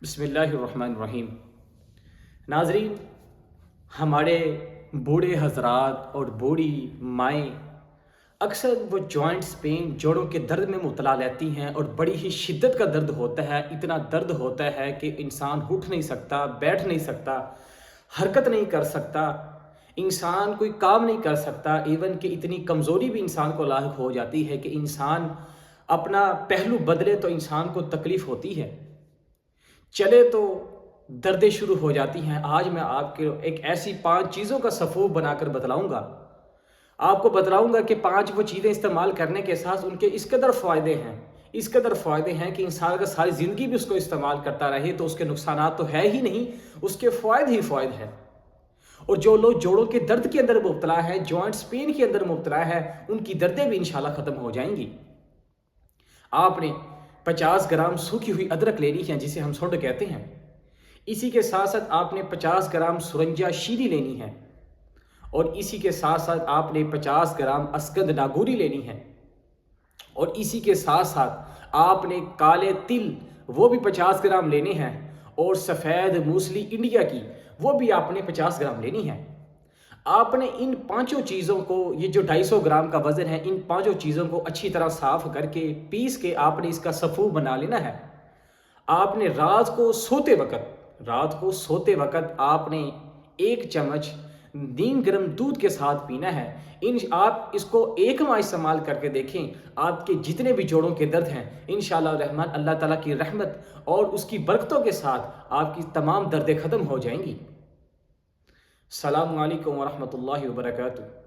बिस्मिल्लाहिर्रहमानिर्रहीम। नाज़रीन, हमारे बूढ़े हजरात और बूढ़ी माएँ अक्सर वो जॉइंट्स पेन जोड़ों के दर्द में मुबतला रहती हैं और बड़ी ही शिद्दत का दर्द होता है। इतना दर्द होता है कि इंसान उठ नहीं सकता, बैठ नहीं सकता, हरकत नहीं कर सकता, इंसान कोई काम नहीं कर सकता। इवन कि इतनी कमज़ोरी भी इंसान को लाहिक हो जाती है कि इंसान अपना पहलू बदले तो इंसान को तकलीफ़ होती है, चले तो दर्दें शुरू हो जाती हैं। आज मैं आपके एक ऐसी 5 चीज़ों का सफ़ूफ बनाकर बतलाऊँगा। आपको बतलाऊँगा कि 5 वो चीज़ें इस्तेमाल करने के साथ उनके इस कदर फ़ायदे हैं, इस कदर फ़ायदे हैं कि इंसान अगर सारी ज़िंदगी भी उसको इस्तेमाल करता रहे तो उसके नुकसानात तो है ही नहीं, उसके फ़ायदे ही फ़ायदे हैं। और जो लोग जोड़ों के दर्द के अंदर मुब्तला है, जॉइंट्स पेन के अंदर मुब्तला है, उनकी दर्दें भी इंशाल्लाह ख़त्म हो जाएंगी। आपने 50 ग्राम सूखी हुई अदरक लेनी है, जिसे हम सुंड कहते हैं। इसी के साथ साथ आपने 50 ग्राम सुरंजा शीरी लेनी है और इसी के साथ साथ आपने 50 ग्राम अस्गंध नागूरी लेनी है और इसी के साथ साथ आपने काले तिल वो भी 50 ग्राम लेने हैं और सफ़ेद मूसली इंडिया की वो भी आपने 50 ग्राम लेनी है। आपने इन पांचों चीज़ों को, ये जो 250 ग्राम का वज़न है, इन पांचों चीज़ों को अच्छी तरह साफ़ करके पीस के आपने इसका सफ़ूफ बना लेना है। आपने रात को सोते वक़्त आपने 1 चम्मच नीम गर्म दूध के साथ पीना है। आप इसको 1 माह इस्तेमाल करके देखें, आपके जितने भी जोड़ों के दर्द हैं इंशाअल्लाह रहमान अल्लाह ताला की रहमत और उसकी बरकतों के साथ आपकी तमाम दर्दें ख़त्म हो जाएंगी। अस्सलामु अलैकुम व रहमतुल्लाहि व बरकातुहू।